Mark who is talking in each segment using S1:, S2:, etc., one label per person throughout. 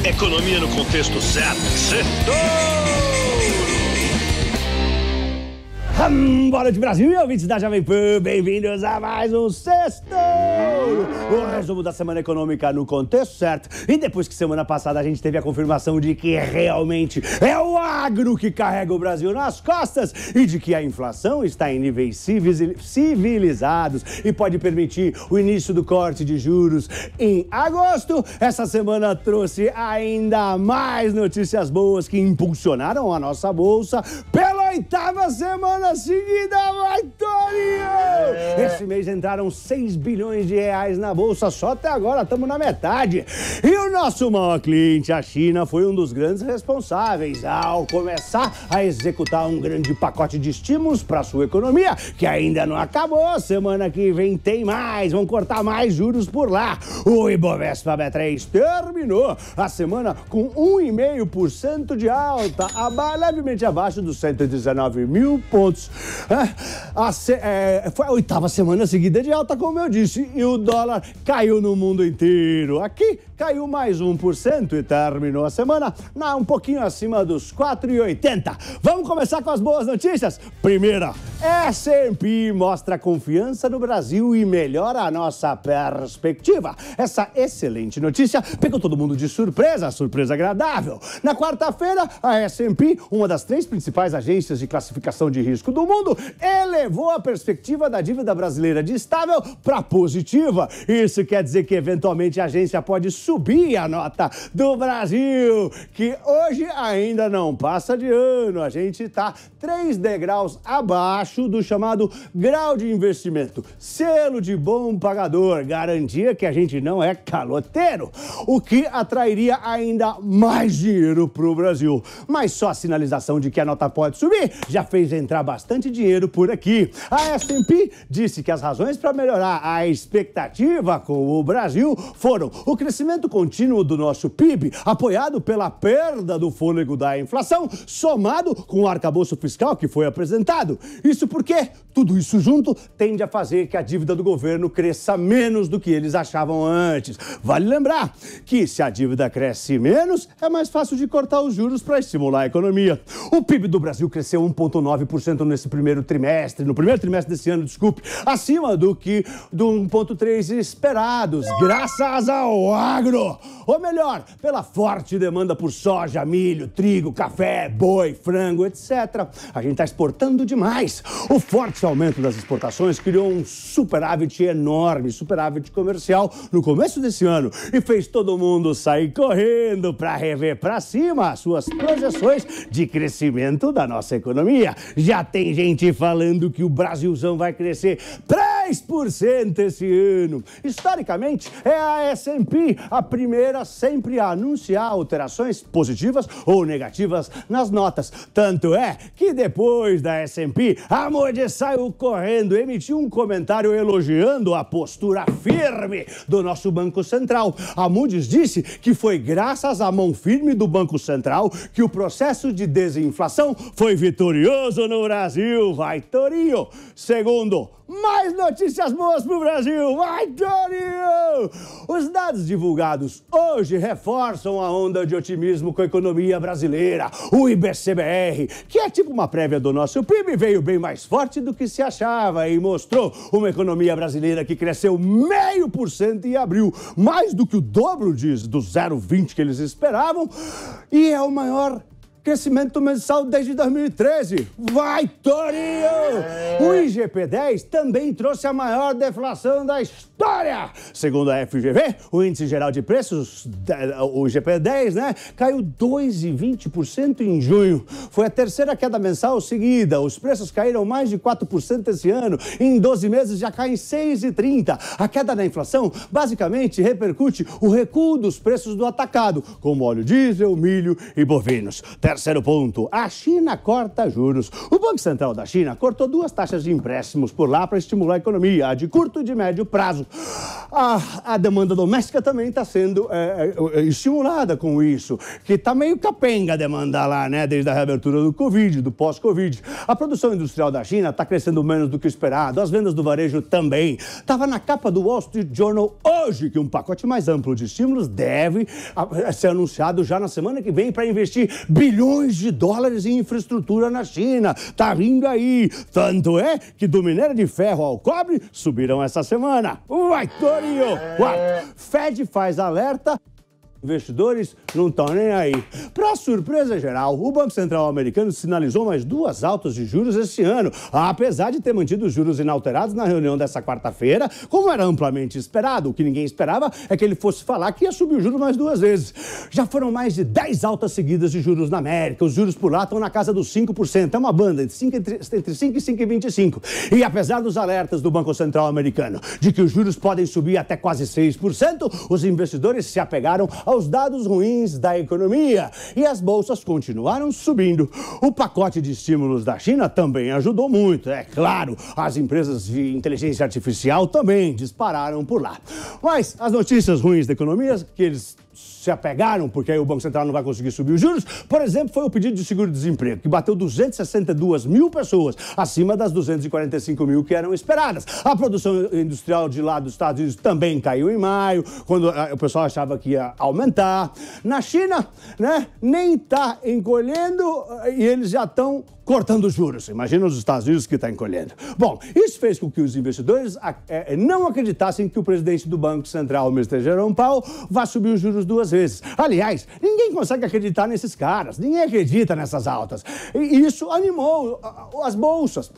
S1: Economia no contexto certo.
S2: Boa noite, Brasil e ouvintes da Jovem Pan, bem-vindos a mais um Sexto! O resumo da semana econômica no contexto certo. E depois que semana passada a gente teve a confirmação de que realmente é o agro que carrega o Brasil nas costas e de que a inflação está em níveis civilizados e pode permitir o início do corte de juros em agosto, essa semana trouxe ainda mais notícias boas que impulsionaram a nossa bolsa pela 8ª semana seguida, vai, Torinho! Esse mês entraram 6 bilhões de reais na bolsa, só até agora estamos na metade. E o nosso maior cliente, a China, foi um dos grandes responsáveis ao começar a executar um grande pacote de estímulos para a sua economia, que ainda não acabou. Semana que vem tem mais, vão cortar mais juros por lá. O Ibovespa B3 terminou a semana com 1,5% de alta, levemente abaixo dos 119 mil pontos. Foi a 8ª semana seguida de alta, como eu disse, e o dólar caiu no mundo inteiro. Aqui caiu mais 1% e terminou a semana um pouquinho acima dos 4,80. Vamos começar com as boas notícias? Primeira, S&P mostra confiança no Brasil e melhora a nossa perspectiva. Essa excelente notícia pegou todo mundo de surpresa agradável. Na quarta-feira, a S&P, uma das 3 principais agências de classificação de risco do mundo, elevou a perspectiva da dívida brasileira de estável para positiva. Isso quer dizer que, eventualmente, a agência pode subir a nota do Brasil, que hoje ainda não passa de ano. A gente está 3 degraus abaixo do chamado grau de investimento, selo de bom pagador, garantia que a gente não é caloteiro, o que atrairia ainda mais dinheiro para o Brasil. Mas só a sinalização de que a nota pode subir já fez entrar bastante dinheiro por aqui. A S&P disse que as razões para melhorar a expectativa com o Brasil foram o crescimento contínuo do nosso PIB, apoiado pela perda do fôlego da inflação, somado com o arcabouço fiscal que foi apresentado. Isso porque tudo isso junto tende a fazer que a dívida do governo cresça menos do que eles achavam antes. Vale lembrar que se a dívida cresce menos, é mais fácil de cortar os juros para estimular a economia. O PIB do Brasil cresceu 1,9% no primeiro trimestre desse ano, acima do que do 1,3% esperados, graças ao agro. Ou melhor, pela forte demanda por soja, milho, trigo, café, boi, frango, etc. A gente está exportando demais. O forte aumento das exportações criou um superávit enorme, superávit comercial no começo desse ano e fez todo mundo sair correndo para rever para cima as suas projeções de crescimento da nossa economia. Já tem gente falando que o Brasilzão vai crescer 3% esse ano. Historicamente, é a S&P a primeira sempre a anunciar alterações positivas ou negativas nas notas. Tanto é que depois da S&P, a Moody's saiu correndo, emitiu um comentário elogiando a postura firme do nosso Banco Central. A Moody's disse que foi graças à mão firme do Banco Central que o processo de desinflação foi vitorioso no Brasil. Vai, Torinho! Segundo, mais notícias boas pro Brasil! Vai, Torinho! Os dados divulgados hoje reforçam a onda de otimismo com a economia brasileira. O IBCBR, que é tipo uma prévia do nosso PIB, veio bem mais forte do que se achava e mostrou uma economia brasileira que cresceu 0,5% em abril, mais do que o dobro do 0,20% que eles esperavam, e é o maior crescimento mensal desde 2013. Vai, Torinho! O IGP-10 também trouxe a maior deflação da história. Segundo a FGV, o índice geral de preços, o IGP-10, né, caiu 2,20% em junho. Foi a terceira queda mensal seguida. Os preços caíram mais de 4% esse ano. Em 12 meses já caem 6,30%. A queda da inflação basicamente repercute o recuo dos preços do atacado, como óleo diesel, milho e bovinos. Terceiro ponto, a China corta juros. O Banco Central da China cortou 2 taxas de empréstimos por lá para estimular a economia, a de curto e de médio prazo. A demanda doméstica também está sendo estimulada com isso, que está meio capenga a demanda lá, né? Desde a reabertura do Covid, do pós-Covid. A produção industrial da China está crescendo menos do que esperado, as vendas do varejo também. Estava na capa do Wall Street Journal hoje que um pacote mais amplo de estímulos deve ser anunciado já na semana que vem para investir bilhões de dólares em infraestrutura na China. Tá vindo aí. Tanto é que do minério de ferro ao cobre subiram essa semana. Vai, Torinho! Fed faz alerta. Investidores não estão nem aí. Para surpresa geral, o Banco Central americano sinalizou mais 2 altas de juros esse ano, apesar de ter mantido os juros inalterados na reunião dessa quarta-feira, como era amplamente esperado. O que ninguém esperava é que ele fosse falar que ia subir os juros mais 2 vezes. Já foram mais de 10 altas seguidas de juros na América. Os juros por lá estão na casa dos 5%. É uma banda entre 5 e 5,25. E apesar dos alertas do Banco Central americano de que os juros podem subir até quase 6%, os investidores se apegaram aos dados ruins da economia e as bolsas continuaram subindo. O pacote de estímulos da China também ajudou muito, é claro. As empresas de inteligência artificial também dispararam por lá. Mas as notícias ruins da economia, que eles se apegaram, porque aí o Banco Central não vai conseguir subir os juros, por exemplo, foi o pedido de seguro-desemprego, que bateu 262 mil pessoas, acima das 245 mil que eram esperadas. A produção industrial de lá dos Estados Unidos também caiu em maio, quando o pessoal achava que ia aumentar. Na China, né, nem está encolhendo e eles já estão cortando juros. Imagina os Estados Unidos que está encolhendo. Bom, isso fez com que os investidores não acreditassem que o presidente do Banco Central, o Mr. Jerome Powell, vá subir os juros 2 vezes. Aliás, ninguém consegue acreditar nesses caras, ninguém acredita nessas altas. E isso animou as bolsas.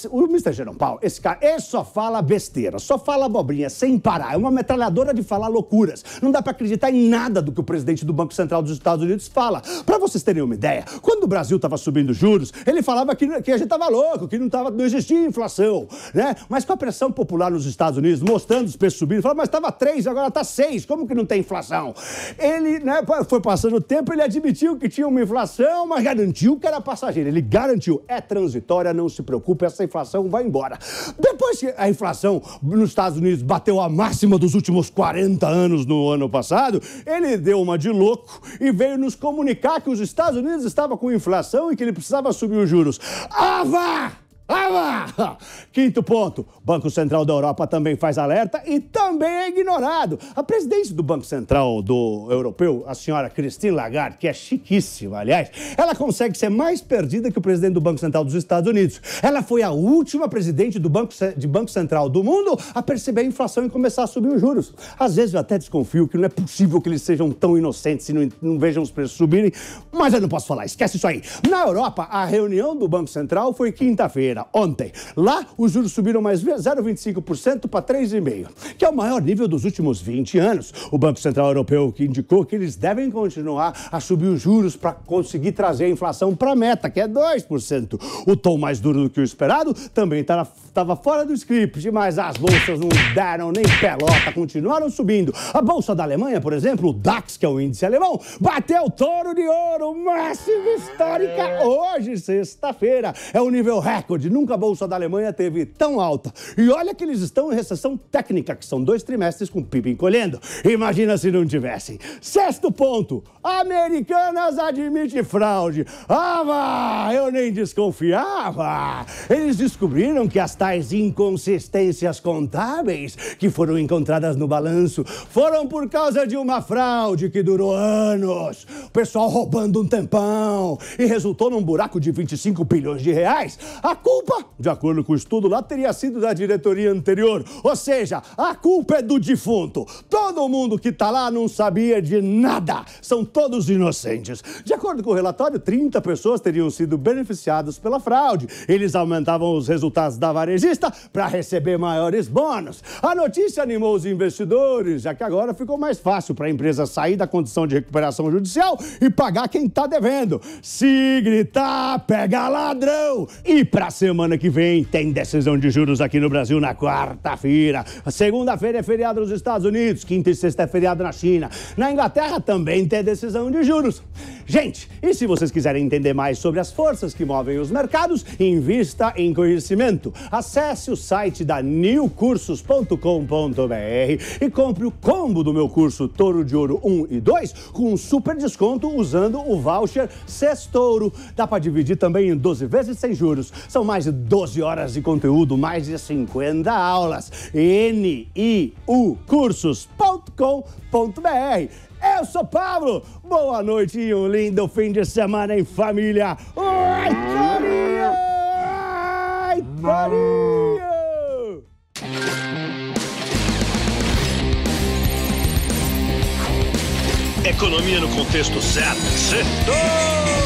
S2: O Mr. Jerome Powell, esse cara, ele só fala besteira, só fala abobrinha, sem parar. É uma metralhadora de falar loucuras. Não dá para acreditar em nada do que o presidente do Banco Central dos Estados Unidos fala. Para vocês terem uma ideia, quando o Brasil estava subindo juros, ele falava que a gente estava louco, que não existia inflação, né? Mas com a pressão popular nos Estados Unidos, mostrando os preços subindo, falava, mas estava 3, agora está 6, como que não tem inflação? Ele, né, foi passando o tempo, ele admitiu que tinha uma inflação, mas garantiu que era passageira. Ele garantiu, é transitória, não se preocupe, essa inflação vai embora. Depois que a inflação nos Estados Unidos bateu a máxima dos últimos 40 anos no ano passado, ele deu uma de louco e veio nos comunicar que os Estados Unidos estavam com inflação e que ele precisava subir os juros. Vá! Quinto ponto, Banco Central da Europa também faz alerta e também é ignorado. A presidente do Banco Central Europeu, a senhora Christine Lagarde, que é chiquíssima, aliás, ela consegue ser mais perdida que o presidente do Banco Central dos Estados Unidos. Ela foi a última presidente do Banco Central do mundo a perceber a inflação e começar a subir os juros. Às vezes eu até desconfio que não é possível que eles sejam tão inocentes e não vejam os preços subirem, mas eu não posso falar, esquece isso aí. Na Europa, a reunião do Banco Central foi quinta-feira. Ontem. Lá, os juros subiram mais 0,25% para 3,5%, que é o maior nível dos últimos 20 anos. O Banco Central Europeu que indicou que eles devem continuar a subir os juros para conseguir trazer a inflação para a meta, que é 2%. O tom mais duro do que o esperado também estava fora do script, mas as bolsas não deram nem pelota, continuaram subindo. A bolsa da Alemanha, por exemplo, o DAX, que é o índice alemão, bateu o touro de ouro, máxima histórica hoje, sexta-feira. É o nível recorde. Nunca a bolsa da Alemanha teve tão alta. E olha que eles estão em recessão técnica, que são 2 trimestres com o PIB encolhendo. Imagina se não tivessem. Sexto ponto. Americanas admite fraude. Eu nem desconfiava. Eles descobriram que as tais inconsistências contábeis que foram encontradas no balanço foram por causa de uma fraude que durou anos. O pessoal roubando um tempão e resultou num buraco de 25 bilhões de reais. A culpa, de acordo com o estudo lá, teria sido da diretoria anterior. Ou seja, a culpa é do defunto. Todo mundo que tá lá não sabia de nada. São todos inocentes. De acordo com o relatório, 30 pessoas teriam sido beneficiadas pela fraude. Eles aumentavam os resultados da varejista para receber maiores bônus. A notícia animou os investidores, já que agora ficou mais fácil para a empresa sair da condição de recuperação judicial e pagar quem tá devendo. Se gritar, pega ladrão. E para ser semana que vem tem decisão de juros aqui no Brasil na quarta-feira. Segunda-feira é feriado nos Estados Unidos, quinta e sexta é feriado na China. Na Inglaterra também tem decisão de juros. Gente, e se vocês quiserem entender mais sobre as forças que movem os mercados, invista em conhecimento. Acesse o site da newcursos.com.br e compre o combo do meu curso Touro de Ouro 1 e 2 com um super desconto usando o voucher Sextouro. Dá para dividir também em 12 vezes sem juros. São mais de 12 horas de conteúdo, mais de 50 aulas. niucursos.com.br. Eu sou Pablo, boa noite e um lindo fim de semana em família. Ai, Torinho! Ai, Torinho!
S1: Economia no contexto certo. Certo!